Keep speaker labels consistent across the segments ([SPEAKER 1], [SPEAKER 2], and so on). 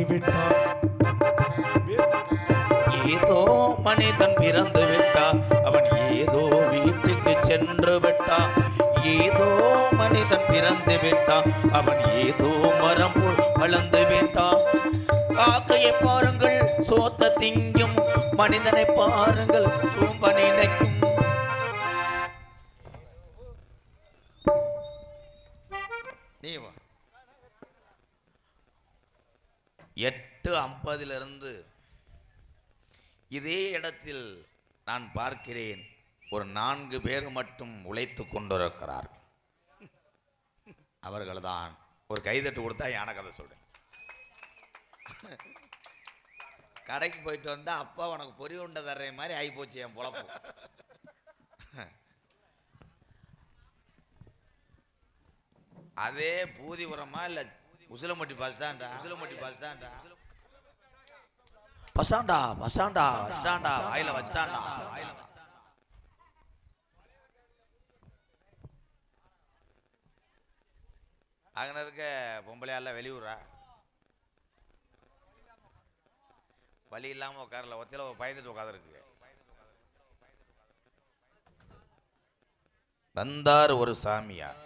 [SPEAKER 1] விட்டான்.
[SPEAKER 2] ஏதோ மனிதன் பிறந்து விட்டான், அவன் ஏதோ வீட்டுக்கு சென்று விட்டான். ஏதோ மனிதன் பிறந்து விட்டான், அவன் ஏதோ மரம் போல் வளர்ந்து விட்டான். காக்கையை பாருங்கள் சோத்த திங்கும், மனிதனை பாருங்கள் சோம்ப நினைக்கும். நீ 8:50 இதே இடத்தில் நான் பார்க்கிறேன், ஒரு 4 பேர் மட்டும் உழைத்து கொண்டிருக்கிறார்கள். அவர்கள்தான் ஒரு கைதட்டு கொடுத்தா யானை கதை சொல்றேன். கடைக்கு போயிட்டு வந்தா அப்பா உனக்கு பொறி உண்டை தர்ற மாதிரி ஆகி போச்சு என் பொழப்பு. அதே பூதிபுரமா இல்ல உசிலம்பட்டி பஸ் ஸ்டாண்டா? உசிலம்பட்டி பஸ் ஸ்டாண்டா? பஸ்டாண்டா பஸ்டாண்டா பஸ்டாண்டா வாயில வச்சிட்டாண்டா. அங்கே இருக்க பொம்பளையால வெளியூரா வழி இல்லாம உட்காரல, ஒத்தையில பயந்துட்டு உட்காந்துருக்கு. வந்தார் ஒரு சாமியார்.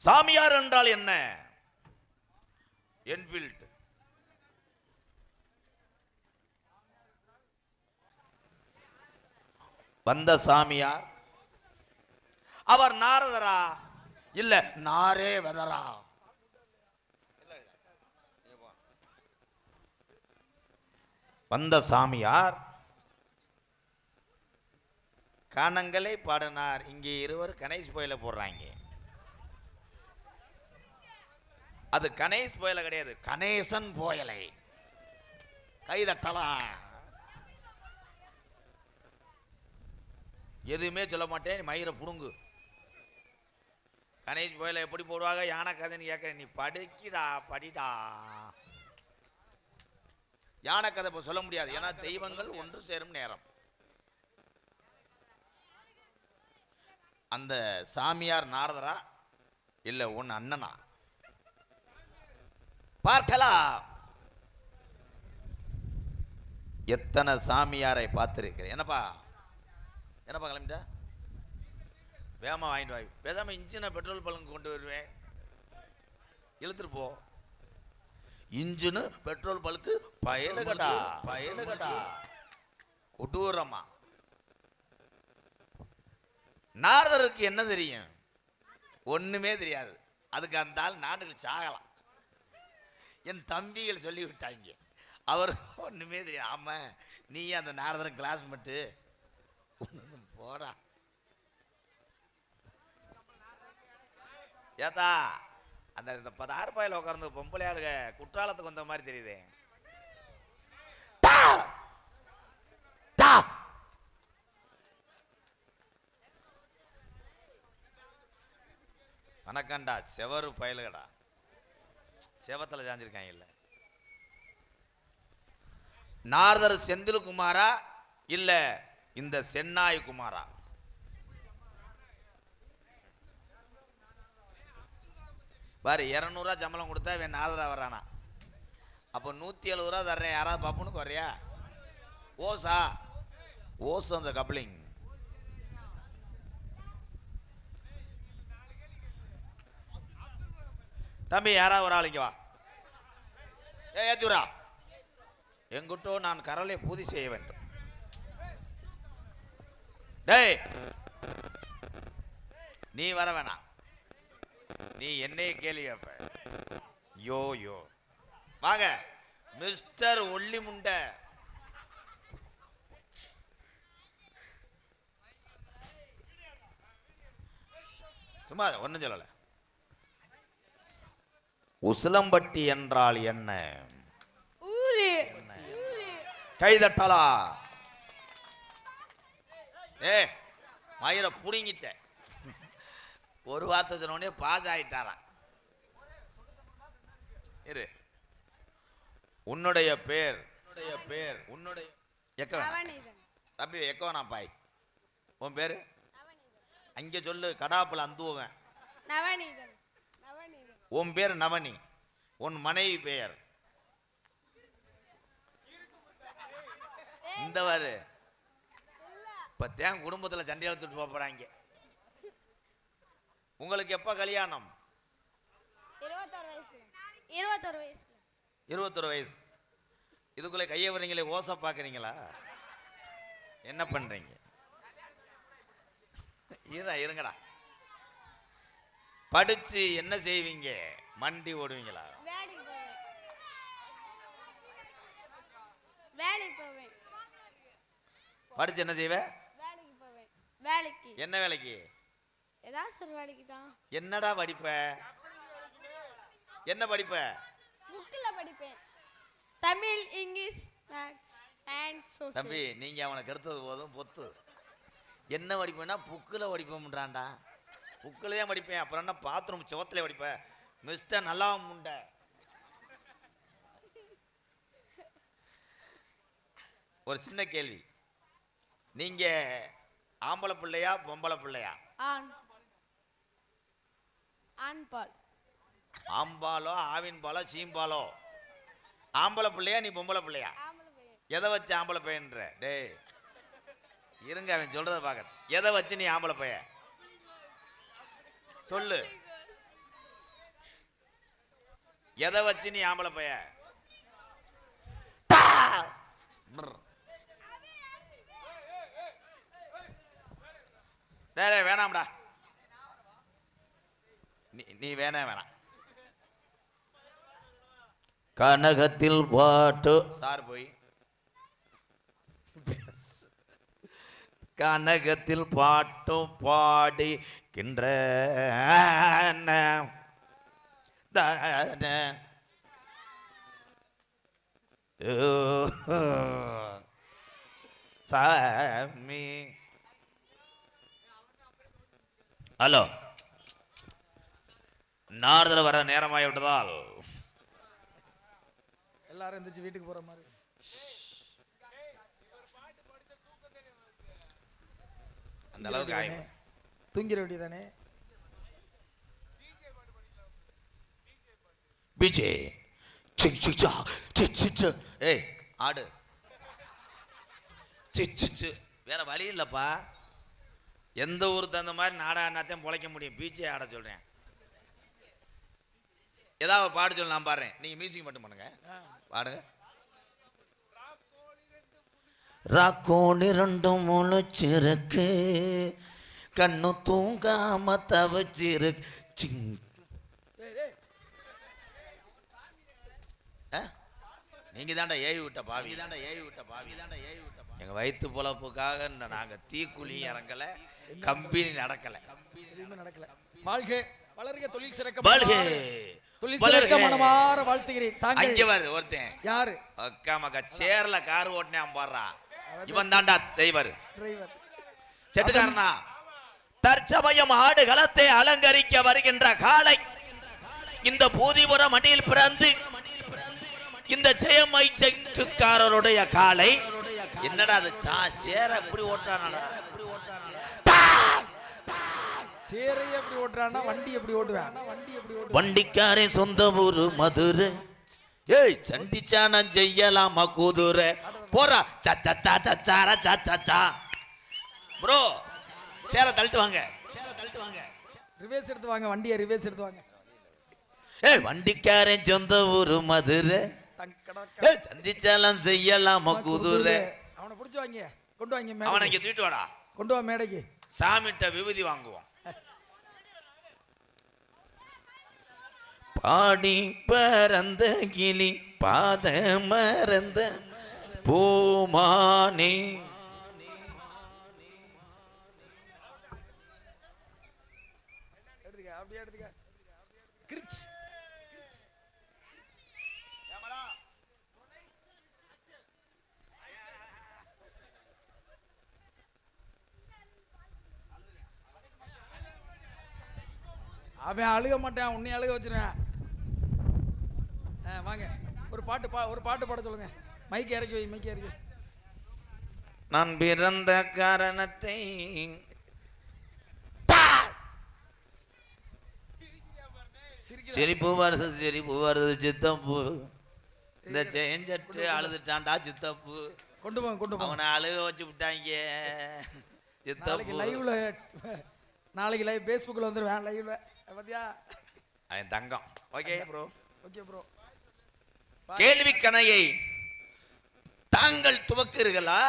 [SPEAKER 2] சாமியார் என்றால் என்ன? என்ஃபீல்ட். வந்த சாமியார் அவர் நாரதரா இல்ல நாரே வெதரா? வந்த சாமியார் கானங்களை பாடினார். இங்கே இருவர் கணேஷ் போயில போடுறாங்க. அது கணேஷ் போயல கிடையாது, கணேசன் போயலை. கைதட்டலாம். எதுவுமே சொல்ல மாட்டேன், மயிரை புடுங்கு. கணேஷ் போயலை எப்படி போடுவாங்க யானை கதைன்னு கேட்க, நீ படிக்கிடா படிடா. யானை கதை இப்போ சொல்ல முடியாது, ஏன்னா தெய்வங்கள் ஒன்று சேரும் நேரம். அந்த சாமியார் நாரதரா இல்ல உன் அண்ணனா பார்க்கலாம். எத்தனை சாமியாரை பார்த்திருக்கிறேன். என்னப்பா என்னப்பா கிளம்பிட்டா? வேகமா வாங்கிட்டு வாய். பேசாம இன்ஜினை பெட்ரோல் பலங்கு கொண்டு வருவேன், இழுத்துட்டு போ. இன்ஜினு பெட்ரோல் பல்க்கு பயலுகடா பயலுகடா கொடூரமா. நாரதருக்கு என்ன தெரியும்? ஒண்ணுமே தெரியாது. அதுக்கு அந்த ஆள் நாடுகள் சாகலாம். என் தம்பிகள் சொல்லி விட்டாங்க, அவர் ஒண்ணுமே தெரியும். ஆமா நீ அந்த நாரதர் கிளாஸ் மட்டு போடா. ஏத்தா அந்த 16 ரூபாயில உட்கார்ந்து பொம்பளையாளுக குற்றாலத்துக்கு வந்த மாதிரி தெரியுது. வணக்கம்டா செவரு பயலுகடா, செவத்துல சாஞ்சிருக்காங்க. இல்ல நாரதர் செந்தில் குமாரா இல்ல இந்த சென்னாய் குமாரா? பாரு 200 ரூபா சம்பளம் கொடுத்தா இவன் நாரதரா வர்றானா? அப்போ 170 ரூபா தர்றேன், யாராவது பப்புன்னு குறையா? ஓசா ஓசு அந்த கப்ளிங். தம்பி யாராவது ஒரு ஆளுங்க வா, ஏத்துரா. எங்கிட்டோ நான் கரலை பூதி செய்ய வேண்டும். டேய் நீ வர வேணாம், நீ என்னைய கேள்வி கேப்ப. யோ யோ வாங்க மிஸ்டர் ஒல்லி முண்டை. சும்மா ஒன்னும் சொல்லல. உசிலம்பட்டி என்றால் என்ன? கைதட்டலா. ஏ மயிர புடுங்கிட்ட. ஒரு வார்த்தை சொன்ன பாஸ் ஆயிட்டாரா? இரு, உன்னுடைய பேர் உன்னுடைய தம்பி எக்கோ நான் பாய். உன் பேரு அங்க சொல்லு, கடாப்புல அந்துவன். உன் பேர் நவனி, உன் மனைவி பெயர் இந்த வாரு. இப்ப தேன் குடும்பத்துல சண்டை எடுத்துட்டு போறாங்க. உங்களுக்கு எப்ப கல்யாணம்? 21 வயசு. இதுக்குள்ள கைய வரீங்களே, ஓசை பாக்குறீங்களா? என்ன பண்றீங்க? இருங்கடா. படிச்சு என்ன செய்வீங்க? மண்டி ஓடுவீங்களா? படிச்சு என்ன செய்வ?
[SPEAKER 1] வேலைக்கு.
[SPEAKER 2] என்ன வேலைக்கு?
[SPEAKER 1] ஏதாவது வேலைக்கு தான்.
[SPEAKER 2] என்னடா படிப்ப? என்ன படிப்ப?
[SPEAKER 1] புக்ல படிப்பேன். Tamil, English, maths, science, social.
[SPEAKER 2] தம்பி, நீங்க அவனை கெடுத்தது போதும் பொத்து. என்ன படிப்பேன்னா புக்கில் படிப்போம்ன்றான்டா. புக்கில் தான் படிப்பேன். அப்புறம் என்ன பாத்ரூம் சுவத்தில் படிப்பேன்? மிஸ்டர் நல்லா முண்டை. ஒரு சின்ன கேள்வி, நீங்க ஆம்பளை பிள்ளையா பொம்பளை பிள்ளையா?
[SPEAKER 1] ஆண் பால்.
[SPEAKER 2] ஆம்பாலோ ஆவின் பாலோ சீம்பாலோ? ஆம்பளை பிள்ளையா நீ பொம்பளை பிள்ளையா? எதை வச்சு ஆம்பளை பையன்ற? டேய் இருங்க, அவன் சொல்றத பாக்க. எதை வச்சு நீ ஆம்பளை பைய சொல்லு. எதை வச்சு நீ ஆம்பளை பைய? டேய் வேணாம்டா, நீ வேணாம். கனகத்தில் பாட்டு சார் போய் கனகத்தில் பாட்டும் பாடிக்கின்ற சாமி. ஹலோ, நாரதர் வர நேரமாகி விட்டதால்
[SPEAKER 3] எல்லாரும் எந்திரிச்சு வீட்டுக்கு போற மாதிரி.
[SPEAKER 2] அந்த அளவுக்கு ஆயிடும்.
[SPEAKER 3] தூங்கிட வேண்டியதானே.
[SPEAKER 2] பிஜே ஏய் ஆடு. வேற வழி இல்லப்பா. எந்த ஊருக்கு தகுந்த மாதிரி நாடாடினாத்தையும் பொழைக்க முடியும். பீச்சே ஆட சொல்றேன். ஏதாவது பாடு சொல்லு, நான் பாடுறேன். நீங்க மியூசிக் மட்டும் பண்ணுங்க, பாடுங்க. ராக்கோணி ரெண்டும் முளைச்சிருக்கு, கண்ணு தூங்காம தவச்சிருக்கு. நீங்க தாண்டா ஏவி விட்ட பாவி. எங்க வயிற்று பொழப்புக்காக நாங்க தீக்குழி இறங்கல, கம்பெனி நடக்கல.
[SPEAKER 3] வாழ்க வளர்க, தொழில் சிறக்க.
[SPEAKER 2] வாழ்க
[SPEAKER 3] தொழில் சிறக்க மனமார வாழ்த்துகிறேன்.
[SPEAKER 2] அங்க பாரு ஒருத்தன்.
[SPEAKER 3] யாரு?
[SPEAKER 2] அக்கா மக்க சேர்ல கார் ஓட்டினான் பாடுறா. இவன் தாண்டா டிரைவர். செட்டுக்காரனா. தற்சமயம் ஆடு களத்தை அலங்கரிக்க வருகின்ற காலை இந்த பூதிபுரம் மண்டியில் பிறந்து இந்த ஜெயமை செட்டுக்காரருடைய காலை. என்னடா அது சேர எப்படி ஓட்டானடா?
[SPEAKER 3] சேரையை எப்படி ஓட்டுறான்னா வண்டி எப்படி ஓட்டுவேன்?
[SPEAKER 2] வண்டிக்காரே சொந்த ஊரு மதுரை. ஏய் சண்டிச்சான செய்யலாமா குதிரை போறா. ப்ரோ சேர தள்ளிட்டு வாங்க.
[SPEAKER 3] ரிவேஸ் எடுத்து வாங்க, வண்டியை ரிவேஸ் எடுத்து வாங்க.
[SPEAKER 2] ஏய் வண்டிக்காரன் சொந்த ஊரு மதுரை. ஏய் சந்திச்சாலாம் செய்யலாமா குதிரை.
[SPEAKER 3] அவனை பிடிச்சு வாங்க, கொண்டு வாங்க.
[SPEAKER 2] அவனை இங்க தூக்கிட்டு வாடா,
[SPEAKER 3] கொண்டு வா மேடைக்கு.
[SPEAKER 2] சாமிட்ட விபூதி வாங்குவோம். பாடி பறந்த கிளி பாத மறந்த பூமானே.
[SPEAKER 3] எடுத்துக்க, அப்படியே எடுத்துக்க. கிரிச் அவன் அழுக மாட்டான், உன்னை அழுக வச்சிருவேன். வாங்க, ஒரு பாட்டு பாட சொல்லுங்க. மைக்கு இறக்கி வை, மைக்கு இறக்கி.
[SPEAKER 2] நான் பிறந்த காரணத்தை சிரிப்பு வருது சித்தப்பு. இந்த செஞ்சட்டு அழுதுட்டான்டா சித்தப்பு.
[SPEAKER 3] கொண்டு போங்க
[SPEAKER 2] அவனை அழுக வச்சு விட்டாங்க சித்தப்பு.
[SPEAKER 3] நாளைக்கு லைவ் ஃபேஸ்புக்கில் வந்துடுவேன் லைவ்ல பார்த்தியா
[SPEAKER 2] அவன் தங்கம். Okay bro. கேள்வி கணையை தாங்கள் துவக்குறீர்களா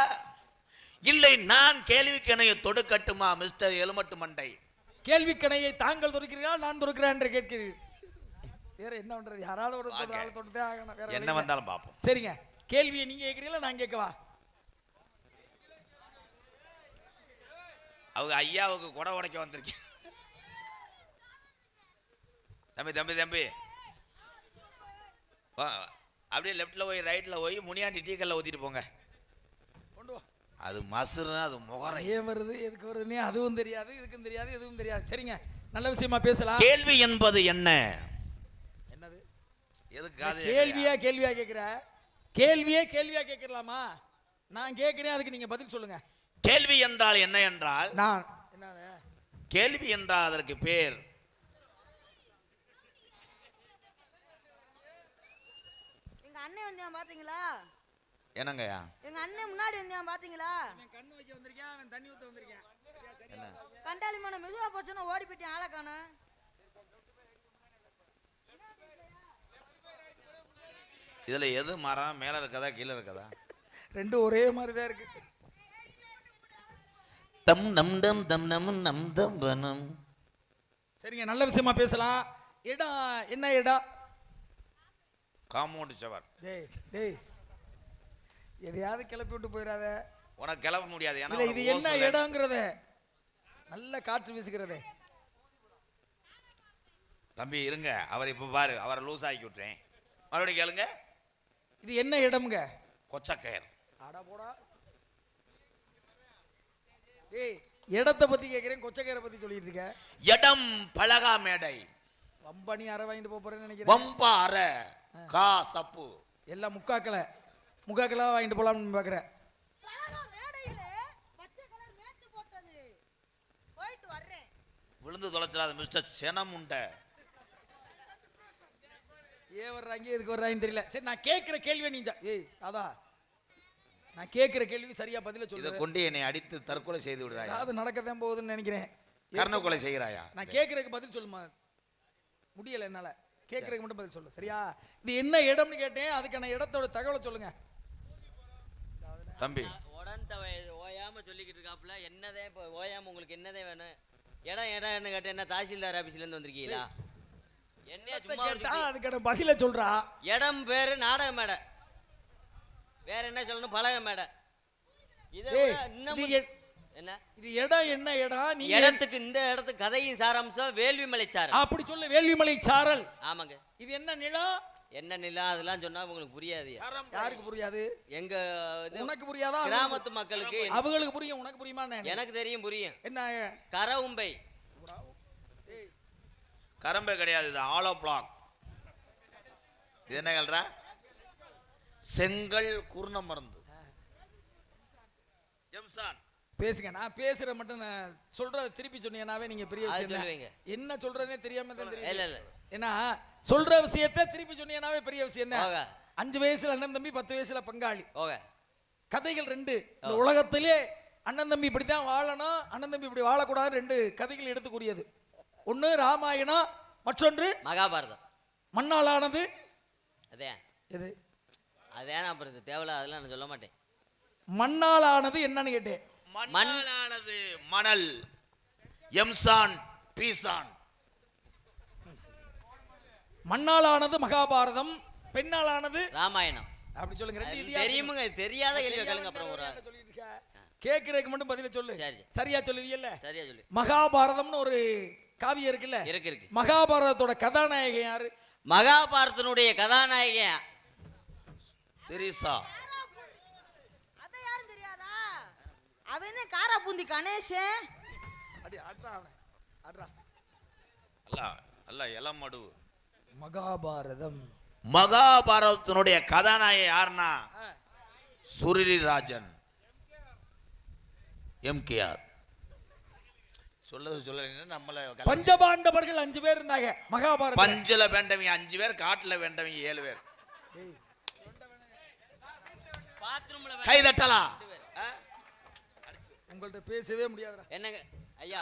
[SPEAKER 2] இல்லை நான் கேள்வி கணையை தொடுக்கட்டுமா மிஸ்டர் எலுமட்டு மண்டை?
[SPEAKER 3] கேள்வி கணையை தாங்கள் தொடுக்கிறீர்களா நான் தொடுக்கிறேன் என்று கேட்கிறீர்கள். வேற என்ன பண்றது, யாராவது ஒரு தொட்டுதே ஆகணும். வேற
[SPEAKER 2] என்ன வந்தாலும் பார்ப்போம்.
[SPEAKER 3] சரிங்க, கேள்வியை நீங்க கேட்கிறீங்களா நான் கேட்கவா?
[SPEAKER 2] அவங்க ஐயாவுக்கு கொடை உடைக்க வந்திருக்கேன். தம்பி அப்படியே லெஃப்ட்ல போய் ரைட்ல போய் முனியாண்டி டீ கல்ல ஊத்திட்டு போங்க.
[SPEAKER 3] கொண்டு வா.
[SPEAKER 2] அது மசுறு, அது முகரை.
[SPEAKER 3] ஏன் வருது எதுக்கு வருதுன்னே அதுவும் தெரியாது, இதுக்கும் தெரியாது, எதுவும் தெரியாது. சரிங்க, நல்ல விஷயமா பேசலாம்.
[SPEAKER 2] கேள்வி என்பது என்ன?
[SPEAKER 3] என்னது?
[SPEAKER 2] எதுக்கு
[SPEAKER 3] கேள்வியா கேட்கிற? கேள்வியா கேட்கலாமா? நான் கேட்கிறேன், அதுக்கு நீங்க பதில் சொல்லுங்க.
[SPEAKER 2] கேள்வி என்றால் என்ன என்றால்,
[SPEAKER 3] நான் என்னது
[SPEAKER 2] கேள்வி என்றால் அதற்கு பேர்
[SPEAKER 1] அண்ணன் வந்தியான் பாத்தீங்களா?
[SPEAKER 2] என்னங்கய்யா?
[SPEAKER 1] எங்க அண்ணன் முன்னாடி வந்தியான் பாத்தீங்களா?
[SPEAKER 3] கண்ணு வைக்க வந்திருக்கேன், அவன் தண்ணி ஊத்த வந்திருக்கேன்.
[SPEAKER 2] என்ன
[SPEAKER 1] கண்டாலி மன மெதுவா போச்சுன்னா ஓடி போயிட்டு ஆளை காண.
[SPEAKER 2] இதுல எது மரம் மேல இருக்கதா கீழே இருக்கதா?
[SPEAKER 3] ரெண்டும் ஒரே மாதிரி தான் இருக்கு.
[SPEAKER 2] தம் நம் டம் தம் நம் நம் தம் வனம்.
[SPEAKER 3] சரிங்க, நல்ல விஷயமா பேசலாம். இடம் என்ன இடம்?
[SPEAKER 2] காம்பவுண்ட் சவர்.
[SPEAKER 3] டேய் எதையாவது கிளப்பி விட்டு போயிடாத.
[SPEAKER 2] உனக்கு கிளப்ப முடியாது. ஏன்னா
[SPEAKER 3] இது என்ன இடம்ங்கறத நல்ல காற்று வீசுகிறதே.
[SPEAKER 2] தம்பி இருங்க, அவர் இப்ப பாரு, அவரை லூஸ் ஆக்கி விட்டுறேன். மறுபடியும் கேளுங்க.
[SPEAKER 3] இது என்ன இடம்ங்க?
[SPEAKER 2] கொச்சக்கயர்.
[SPEAKER 3] அட போடா. டேய் இடத்தை பத்தி கேக்குறேன், கொச்சக்கயரை பத்தி சொல்லிட்டு இருக்க.
[SPEAKER 2] இடம் பலகா மேடை.
[SPEAKER 3] வம்பனி அரை வாங்கிட்டு போறேன்னு நினைக்கிறேன்.
[SPEAKER 2] வம்ப அரை கா சப்பு
[SPEAKER 3] எல்லாம் முக்காக்களா வாங்கிட்டு போலாம்னு பாக்குறேன்.
[SPEAKER 2] விழுந்து தொலைச்சிடாத மிஸ்டர் செனம் உண்ட.
[SPEAKER 3] ஏன் வர்றாங்க எதுக்கு வர்றாங்கன்னு தெரியல. சரி, நான் கேட்கிற கேள்வி நீ நான் கேட்கிற கேள்வி சரியா பதில சொல்லு.
[SPEAKER 2] இதை கொண்டு என்னை அடித்து தற்கொலை செய்து விடுறாயா?
[SPEAKER 3] அது நடக்கத்தான் போகுதுன்னு நினைக்கிறேன்.
[SPEAKER 2] கர்ண செய்கிறாயா?
[SPEAKER 3] நான் கேட்கறதுக்கு பதில் சொல்லுமா? முடியல என்னால. கேட்கறதுக்கு மட்டும் பதில் சொல்லு சரியா? இது என்ன இடம்னு கேட்டேன், அதுக்கான இடத்தோட தகவலை சொல்லுங்க
[SPEAKER 2] தம்பி.
[SPEAKER 4] ஓயாம சொல்லிக்கிட்டு இருக்காப்புல. என்னதே இப்போ ஓயாம உங்களுக்கு என்னதே வேணும்? இடம்னு கேட்டேன். என்ன தாசில்தார் ஆபீஸ்ல இருந்து வந்திருக்கீங்களா? என்ன சும்மா
[SPEAKER 3] அதுக்கான பதில சொல்றா.
[SPEAKER 4] இடம் பேரு நாடக மேடை, வேற என்ன சொல்லணும்? பலக மேடை. என்ன
[SPEAKER 3] இது இடம்? என்ன இடம்? நீ
[SPEAKER 4] இடத்துக்கு இந்த இடத்துக்கு கதையின் சாராம்சம் வேள்விமலை சாரல்.
[SPEAKER 3] அப்படி சொல்லு, வேள்விமலை சாரல்.
[SPEAKER 4] ஆமாங்க.
[SPEAKER 3] இது என்ன நிலம்?
[SPEAKER 4] என்ன நிலம் அதெல்லாம் சொன்னா உங்களுக்கு புரியாது.
[SPEAKER 3] யாருக்கு புரியாது?
[SPEAKER 4] எங்க
[SPEAKER 3] உனக்கு புரியாதா?
[SPEAKER 4] கிராமத்து மக்களுக்கு.
[SPEAKER 3] அவங்களுக்கு புரியும், உனக்கு புரியுமா?
[SPEAKER 4] எனக்கு தெரியும், புரியும்.
[SPEAKER 3] என்ன
[SPEAKER 4] கரவும்பை?
[SPEAKER 2] கரம்பை கிடையாது, இது ஆலோ பிளாக். இது என்ன கல்றா? செங்கல் குர்ண மருந்து. ஜம்சான்
[SPEAKER 3] பேசுங்க. நான் பேசுற மட்டும் நான் சொல்றத திருப்பி சொன்னீங்கன்னாவே நீங்க பெரிய விஷயம். என்ன சொல்றதே தெரியாம தான் தெரியும்.
[SPEAKER 4] இல்ல இல்ல,
[SPEAKER 3] ஏன்னா சொல்ற விஷயத்தை திருப்பி சொன்னீங்கன்னாவே பெரிய விஷயம். என்ன 5 வயசுல அண்ணன் தம்பி, 10 வயசுல பங்காளி. கதைகள் 2. இந்த உலகத்திலே அண்ணன் தம்பி இப்படித்தான் வாழணும், அண்ணன் தம்பி இப்படி வாழக்கூடாது 2 கதைகள் எடுத்துக்கூடியது. ஒன்னு ராமாயணம், மற்றொன்று
[SPEAKER 4] மகாபாரதம்.
[SPEAKER 3] மண்ணாலானது.
[SPEAKER 4] அதே
[SPEAKER 3] எது?
[SPEAKER 4] அதே நான் அப்புறம் தேவையில்ல, அதெல்லாம் நான் சொல்ல மாட்டேன்.
[SPEAKER 3] மண்ணாலானது என்னன்னு கேட்டேன்.
[SPEAKER 2] மண்ணாலானது மணல். எம்சான் பீசான்.
[SPEAKER 3] மண்ணாலானது மகாபாரதம், பெண்ணாலானது
[SPEAKER 4] ராமாயணம்.
[SPEAKER 3] அப்படி சொல்லுங்க. 2
[SPEAKER 4] தெரியுமுங்க, தெரியாத கேள்வி கேளுங்க. அப்புறம் ஒரு
[SPEAKER 3] கேக்குறதுக்கு மட்டும் பதில சொல்லு. சரியா சொல்லுவீல்ல?
[SPEAKER 4] சரியா சொல்லு.
[SPEAKER 3] மகாபாரதம்னு ஒரு காவியம் இருக்குல்ல?
[SPEAKER 4] இருக்கு.
[SPEAKER 3] மகாபாரதத்தோட கதாநாயகன் யாரு?
[SPEAKER 4] மகாபாரதனுடைய கதாநாயகன்
[SPEAKER 2] தெரிசா.
[SPEAKER 1] அத யாரும் தெரியாதா? அவனே காராபூந்தி கணேசன்.
[SPEAKER 3] அடி ஆட்றா அவனே, ஆட்றா.
[SPEAKER 2] அல்ல எலமடு. மகாபாரதத்தினுடைய கதாநாயகன் யாருன்னா சுருளிராஜன், எம்கேஆர். சொல்லது சொல்ல நம்மள
[SPEAKER 3] பஞ்சபாண்டவர்கள் 5 பேர் இருந்தாங்க மகாபாரதம்.
[SPEAKER 2] பஞ்சல வேண்டவங்க 5 பேர், காட்டுல வேண்டவங்க 7 பேர்.
[SPEAKER 4] பாத்ரூம்ல
[SPEAKER 2] கை தட்டலாம்.
[SPEAKER 3] உங்கள்ட்ட பேசவே முடியாதுடா.
[SPEAKER 4] என்னங்க ஐயா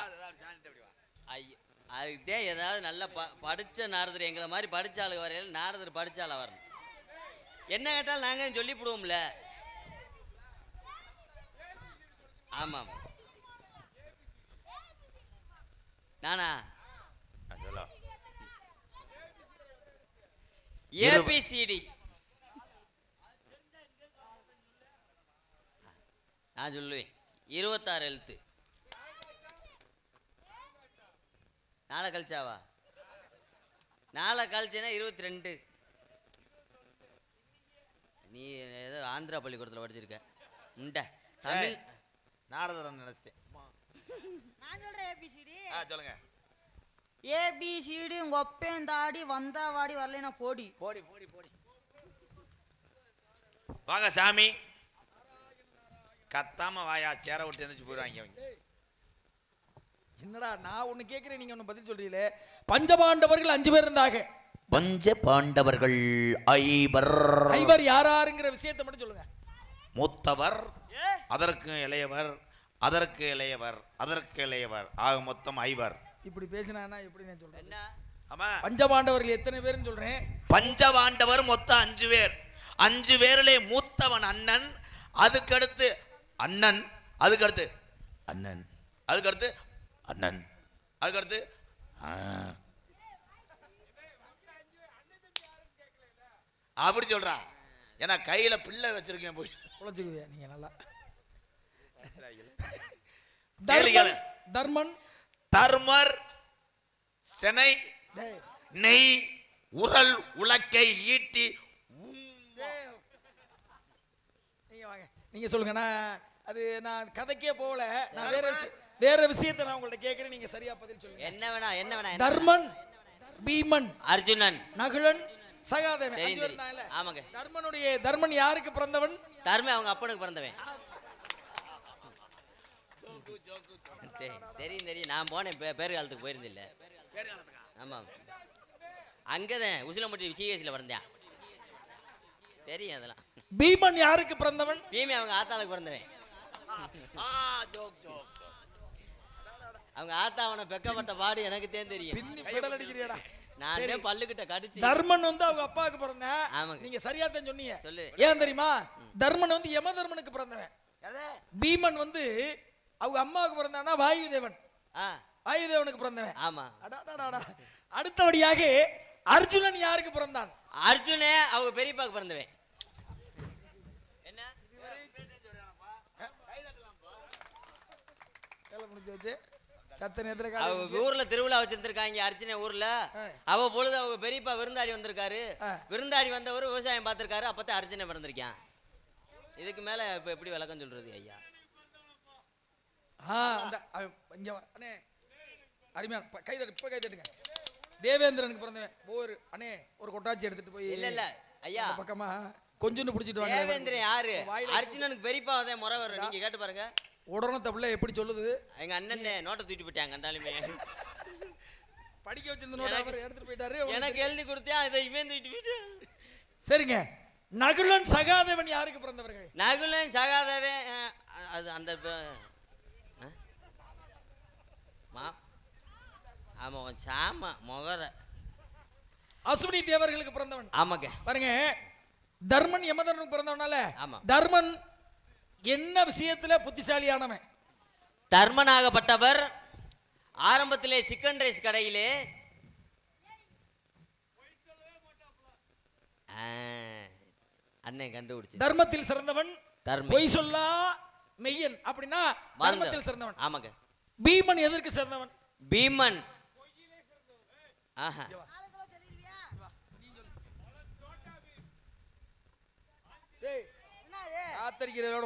[SPEAKER 4] ஐயா அதுதான் ஏதாவது நல்ல படிச்ச நாரதர் எங்களை மாதிரி படிச்ச ஆளு வரையில நாரதர் படிச்ச ஆளா வரணும். என்ன கேட்டாலும் நாங்க சொல்லிவிடுவோம்ல. ஆமாம் நானா ஏபிசிடி நான் சொல்லுவேன். 26 எழுத்து. நாளை கழிச்சாவா? நாளை கழிச்சுன்னா 22. நீ ஏதோ ஆந்திரா பள்ளிக்கூடத்தில் படிச்சிருக்க உண்ட தமிழ்
[SPEAKER 2] நாரதரன் நினைச்சிட்டேன்.
[SPEAKER 1] நான் சொல்றேன் ஏபிசிடி.
[SPEAKER 2] சொல்லுங்க.
[SPEAKER 1] ஏபிசிடி உங்க ஒப்பேன் தாடி வந்தா வாடி வரலைன்னா போடி.
[SPEAKER 2] போடி போடி போடி. வாங்க சாமி. கத்தாம வாயா, சேர விட்டு எந்திரிச்சு போயிடுவாங்க அவங்க.
[SPEAKER 3] என்னடா நான் ஒண்ணு கேக்குறேன், நீங்க ஒண்ணு பதில் சொல்றீங்களே. பஞ்சபாண்டவர்கள் 5 பேர் இருந்தாங்க.
[SPEAKER 2] பஞ்ச பாண்டவர்கள் ஐவர்
[SPEAKER 3] யாராருங்கிற விஷயத்தை மட்டும் சொல்லுங்க.
[SPEAKER 2] மூத்தவர், அதற்கு இளையவர், அதற்கு இளையவர், அதற்கு இளையவர், ஆக மொத்தம் 5.
[SPEAKER 3] இப்படி பேசினா எப்படி நான் சொல்றேன்?
[SPEAKER 4] என்ன
[SPEAKER 2] ஆமா,
[SPEAKER 3] பஞ்சபாண்டவர்கள் எத்தனை பேர்னு சொல்றேன்.
[SPEAKER 2] பஞ்சபாண்டவர் மொத்தம் 5 பேர். 5 பேரிலே மூத்தவன் அண்ணன், அதுக்கடுத்து அண்ணன், அதுக்கடுத்து அண்ணன், அதுக்கடுத்து அண்ணன், அதுக்கடுத்து அப்படி சொல்றா. ஏன்னா கையில பிள்ளை வச்சிருக்கேன், போய்
[SPEAKER 3] உழைச்சுக்குவியா நீங்க நல்லா.
[SPEAKER 2] தர்மன், தர்மர், செனை, நெய், உரல், உலக்கை, ஈட்டி.
[SPEAKER 3] நீங்க வாங்க, நீங்க சொல்லுங்க. நான் கதைக்கே போகல. நான் வேற விஷயத்தை நான் உங்கள்ட்ட கேட்கிறேன், நீங்க சரியா பதில் சொல்லுங்க.
[SPEAKER 4] என்ன வேணா என்ன வேணா.
[SPEAKER 3] தர்மன், பீமன்,
[SPEAKER 4] அர்ஜுனன்,
[SPEAKER 3] நகுலன், சகாதேவன்.
[SPEAKER 4] ஆமாங்க.
[SPEAKER 3] தர்மன் யாருக்கு பிறந்தவன்?
[SPEAKER 4] தர்மன் அவங்க அப்பனுக்கு பிறந்தவன். தெரியும். நான் போனேன், பேரு காலத்துக்கு போயிருந்தில்ல. ஆமாம், அங்கதான் உசிலம்பட்டி சிஎஸ்ல பிறந்தேன். தெரியும் அதெல்லாம்.
[SPEAKER 3] பீமன் யாருக்கு பிறந்தவன்?
[SPEAKER 4] பீமி அவங்க ஆத்தாளுக்கு பிறந்தவன். அவங்க ஆத்தா அவனை பெக்கப்பட்ட பாடு எனக்கு தெரியும். நான் பல்லுகிட்ட கடிச்சு.
[SPEAKER 3] தர்மன் அவங்க அப்பாவுக்கு பிறந்தேன்.
[SPEAKER 4] ஆமாங்க,
[SPEAKER 3] நீங்க சரியா தான் சொன்னீங்க.
[SPEAKER 4] சொல்லு.
[SPEAKER 3] ஏன் தெரியுமா? தர்மன் யம தர்மனுக்கு பிறந்தவன். பீமன் அவங்க அம்மாவுக்கு பிறந்தானா வாயுதேவன். வாயுதேவனுக்கு பிறந்தவன்.
[SPEAKER 4] ஆமா.
[SPEAKER 3] அடுத்தபடியாக அர்ஜுனன் யாருக்கு பிறந்தான்?
[SPEAKER 4] அர்ஜுனே அவங்க பெரியப்பாக்கு பிறந்தவன். என்ன
[SPEAKER 3] சத்த நேரத்துல
[SPEAKER 4] அவங்க ஊர்ல திருவிழா வச்சிருந்திருக்காங்க. அர்ஜுனே ஊர்ல அவ பொழுது அவங்க பெரியப்பா விருந்தாடி வந்திருக்காரு. விருந்தாடி வந்தவர் விவசாயம் பார்த்திருக்காரு. அப்பதான் அர்ஜுனே பிறந்திருக்கான். இதுக்கு மேல இப்ப எப்படி விளக்கம் சொல்றது ஐயா?
[SPEAKER 3] அருமையான கைதட்டுங்க. தேவேந்திரனுக்கு பிறந்தவன். ஒரு கொட்டாச்சி எடுத்துட்டு போய்.
[SPEAKER 4] இல்ல ஐயா,
[SPEAKER 3] பக்கமா கொஞ்சம் பிடிச்சிட்டு வாங்க.
[SPEAKER 4] தேவேந்திரன் யாரு? அர்ஜுனனுக்கு பெரியப்பா தான் முறை வரும். நீங்க கேட்டு பாருங்க.
[SPEAKER 3] உடனே தப்புல எப்படி சொல்லுது?
[SPEAKER 4] எங்க அண்ணன் நோட்டை தூக்கிட்டு போயிட்டாங்க. கண்டாலுமே
[SPEAKER 3] படிக்க வச்சிருந்த நோட்டை எடுத்துட்டு போயிட்டாரு. எனக்கு
[SPEAKER 4] எழுதி கொடுத்தேன், அதை இவன் தூக்கிட்டு போயிட்டான்.
[SPEAKER 3] சரிங்க. நகுலன் சகாதேவன் யாருக்கு பிறந்தவர்கள்?
[SPEAKER 4] நகுலன் சகாதேவன் அது அந்த ஆமா சாம மொகர
[SPEAKER 3] அசுவினி தேவர்களுக்கு பிறந்தவன்.
[SPEAKER 4] ஆமாங்க.
[SPEAKER 3] பாருங்க, தர்மன் யமதர்மனுக்கு பிறந்தவனால.
[SPEAKER 4] ஆமா.
[SPEAKER 3] தர்மன் என்ன விஷயத்துல புத்திசாலியானவன்?
[SPEAKER 4] தர்மனாகப்பட்டவர் ஆரம்பத்திலே சிக்கன் ரைஸ் கடையிலே அண்ணன் கண்டுபிடிச்சு.
[SPEAKER 3] தர்மத்தில் சிறந்தவன், பொய் சொல்லா மெய்யன். அப்படின்னா தர்மத்தில் சிறந்தவன்.
[SPEAKER 4] ஆமாங்க.
[SPEAKER 3] பீமன் எதற்கு சிறந்தவன்?
[SPEAKER 4] பீமன்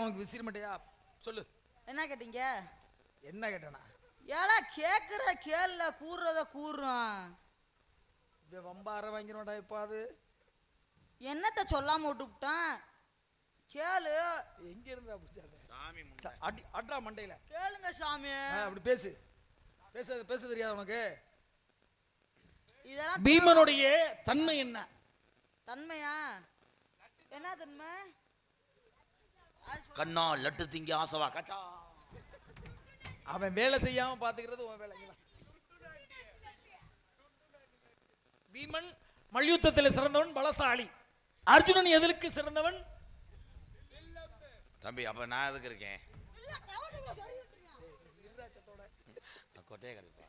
[SPEAKER 3] உனக்கு விசிற மாட்டியா? சொல்லு.
[SPEAKER 1] என்ன கேட்டீங்க?
[SPEAKER 3] என்ன கேட்டனா?
[SPEAKER 1] ஏடா கேக்குற கேள்ல கூறுறத கூறுறான்.
[SPEAKER 3] வம்பார வாங்கினோடா. இப்ப அது
[SPEAKER 1] என்னத்த சொல்லாம விட்டுட்டான். கேளு.
[SPEAKER 3] எங்க இருந்தா பிடிச்சாரு? சாமி அட்ரா மண்டையில
[SPEAKER 1] கேளுங்க சாமி.
[SPEAKER 3] அப்படி பேசு. பேச தெரியாது உனக்கு?
[SPEAKER 1] இதெல்லாம்
[SPEAKER 3] பீமனுடைய தன்மை என்ன?
[SPEAKER 1] தன்மையா? என்ன தன்மை?
[SPEAKER 2] கண்ணா லட்டு திங்க ஆசவா கச்சா.
[SPEAKER 3] அவன் வேலை செய்யாம பாத்துக்கிறது உன் வேலை. பீமன் மல்யுத்தத்தில் சிறந்தவன், பலசாலி. அர்ஜுனன் எதற்கு சிறந்தவன்?
[SPEAKER 2] தம்பி அப்ப நான் எதுக்கு இருக்கேன்? கொட்டையை கிடைப்பா.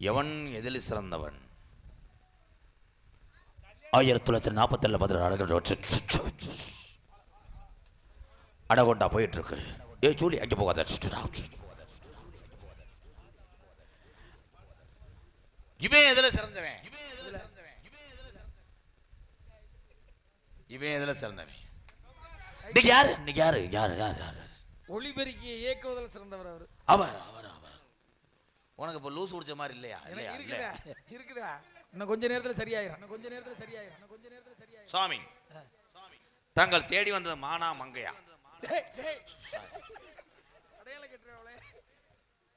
[SPEAKER 2] எவன் எதில் சிறந்தவன்? 1947 அடகொண்டா போயிட்டு இருக்கு. ஏ சூலி அங்கே போகாத. இவன் எதுல சிறந்தவன்? இவன் எதுல சிறந்தவன்? யாரு?
[SPEAKER 3] ஒளிபெருக்கியை இயக்குவதில் சிறந்தவர் அவர்.
[SPEAKER 2] அவர் உனக்கு இப்ப லூஸ் குடிச்ச மாதிரி இல்லையா?
[SPEAKER 3] இருக்குதா? இன்னும் கொஞ்ச நேரத்தில் சரியாயிரும்.
[SPEAKER 2] சுவாமி, தாங்கள் தேடி வந்தது மானா மங்கையா?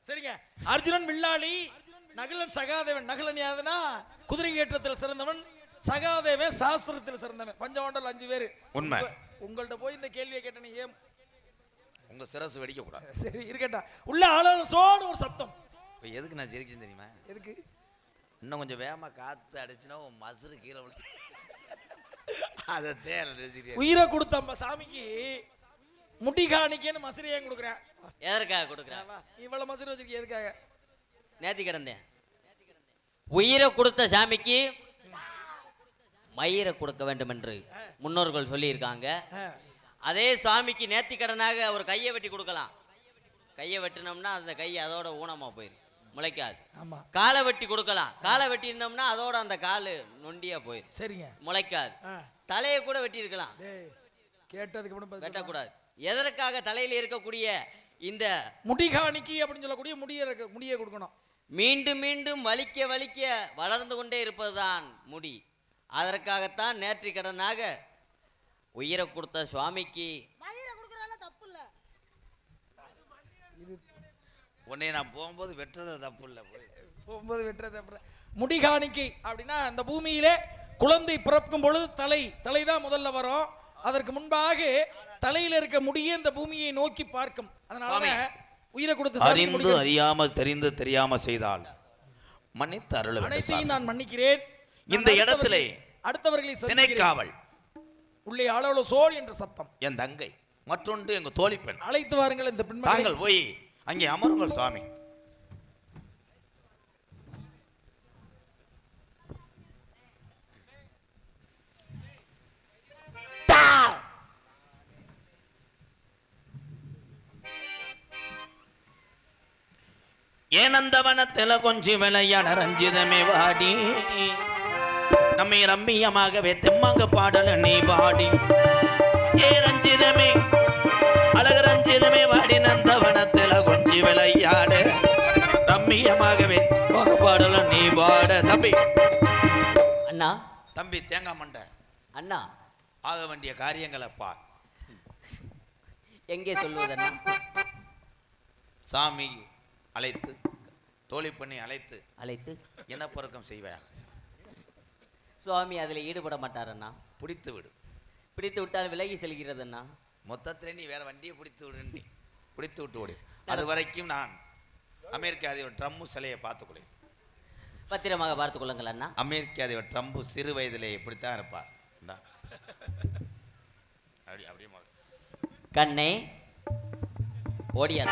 [SPEAKER 3] சரிங்க. அர்ஜுனன் வில்லாளி, நகுலன் சகாதேவன். நகுலன் யாருன்னா குதிரை ஏற்றத்தில் சிறந்தவன், சகாதேவன் சாஸ்திரத்தில் சிறந்தவன். பஞ்சபாண்டவர்கள் 5 பேர்.
[SPEAKER 2] உண்மை.
[SPEAKER 3] உங்கள்ட்ட போய் இந்த கேள்வியை கேட்டேன், ஏன்
[SPEAKER 2] உங்க சிரசு வெடிக்க கூடாது.
[SPEAKER 3] சரி இருக்கட்டா. உள்ள ஆளாலும் சோன்னு ஒரு சத்தம்.
[SPEAKER 2] இப்போ எதுக்கு நான் சிரிச்சேன் தெரியுமா?
[SPEAKER 3] எதுக்கு?
[SPEAKER 2] இன்னும் கொஞ்சம் வேகமா காத்து அடிச்சுன்னா உன் மசுறு கீழே அதை
[SPEAKER 3] உயிரை கொடுத்த சாமிக்கு முடி காணிக்கன்னு மசுறு ஏன் கொடுக்குறேன்?
[SPEAKER 4] எதற்காக கொடுக்குறேன்?
[SPEAKER 3] இவ்வளவு மசுறு வச்சிருக்க எதுக்காக?
[SPEAKER 4] நேத்தி கிடந்தேன். உயிரை கொடுத்த சாமிக்கு மயிரை கொடுக்க வேண்டும் என்று முன்னோர்கள் சொல்லியிருக்காங்க. அதே சுவாமிக்கு நேர்த்தி கடனாக ஒரு கையை வெட்டி கொடுக்கலாம். கையை வெட்டினோம்னா அந்த கை அதோட ஊனமா போயிடும், முளைக்காது. காலை வெட்டி கொடுக்கலாம். காலை வெட்டி இருந்தோம்னா அதோட அந்த காலு நொண்டியா போயிடும். சரிங்க, முளைக்காது. தலையை கூட வெட்டி இருக்கலாம். கேட்டதுக்கு வெட்டக்கூடாது. எதற்காக தலையில இருக்கக்கூடிய இந்த
[SPEAKER 3] முடிகாணிக்கு அப்படின்னு சொல்லக்கூடிய முடியை கொடுக்கணும்.
[SPEAKER 4] மீண்டும் மீண்டும் வலிக்க வலிக்க வளர்ந்து கொண்டே இருப்பதுதான் முடி. அதற்காகத்தான் நேர்த்தி கடனாக உயிரை கொடுத்த சுவாமிக்கு
[SPEAKER 1] தப்பு இல்ல.
[SPEAKER 2] உன்னை நான் போகும்போது வெட்டுறது தப்பு இல்லை.
[SPEAKER 3] போகும்போது வெட்டுறது தப்பு. முடிகாணிக்கை அப்படின்னா அந்த பூமியிலே குழந்தை பிறக்கும் பொழுது தலைதான் முதல்ல வரும். அதற்கு முன்பாக தலையில இருக்க முடியே இந்த பூமியை நோக்கி பார்க்கும். அதனால உயிரை கொடுத்து
[SPEAKER 2] அறிந்து அறியாமல் தெரிந்து தெரியாம செய்தால் மன்னித்து அருள வேண்டும்.
[SPEAKER 3] அனைத்தையும் நான் மன்னிக்கிறேன்.
[SPEAKER 2] இந்த இடத்திலே
[SPEAKER 3] அடுத்தவர்களை
[SPEAKER 2] திணைக்காவல்
[SPEAKER 3] உள்ளே ஆளோல சோழ் என்ற சத்தம்.
[SPEAKER 2] என் தங்கை மற்றொன்று எங்க தோழி பெண்.
[SPEAKER 3] அழைத்து வாருங்கள் இந்த பெண்.
[SPEAKER 2] தாங்கள் போய் அங்கே அமருங்கள் சுவாமி. ஏனந்தவனத்தில கொஞ்சம் விளையாட ரஞ்சிதமே வாடி, நம்மை ரம்மியமாகவே தெம்மாங்க பாடல நீ பாடி. ஏ ரஞ்சிதமே அழகு ரஞ்சிதமே வாடி, நந்தவனத்தில கொஞ்சம் விளையாட ரம்மியமாகவே பாடல நீ பாட. தம்பி
[SPEAKER 4] அண்ணா,
[SPEAKER 2] தம்பி தேங்காய் மண்டை
[SPEAKER 4] அண்ணா,
[SPEAKER 2] ஆக வேண்டிய காரியங்களை பா.
[SPEAKER 4] எங்கே சொல்லுவதண்ணா?
[SPEAKER 2] சாமி அழைத்து தோழி பண்ணி அழைத்து இனப்பெருக்கம் செய்வாயா?
[SPEAKER 4] சுவாமி அதில் ஈடுபட மாட்டார் அண்ணா.
[SPEAKER 2] பிடித்து விடு.
[SPEAKER 4] பிடித்து விட்டால் விலகி செல்கிறது அண்ணா.
[SPEAKER 2] மொத்தத்துல நீ வேற வண்டியை பிடித்து விட்டு ஓடு. அது வரைக்கும் நான் அமெரிக்க அதிபர் ட்ரம்ப் சிலையை பார்த்துக்கொள்ள.
[SPEAKER 4] பத்திரமாக பார்த்துக் கொள்ளுங்கள் அண்ணா.
[SPEAKER 2] அமெரிக்க அதிபர் ட்ரம்ப் சிறு வயதிலே இப்படித்தான் இருப்பார். அப்படியே
[SPEAKER 4] கண்ணே ஓடியா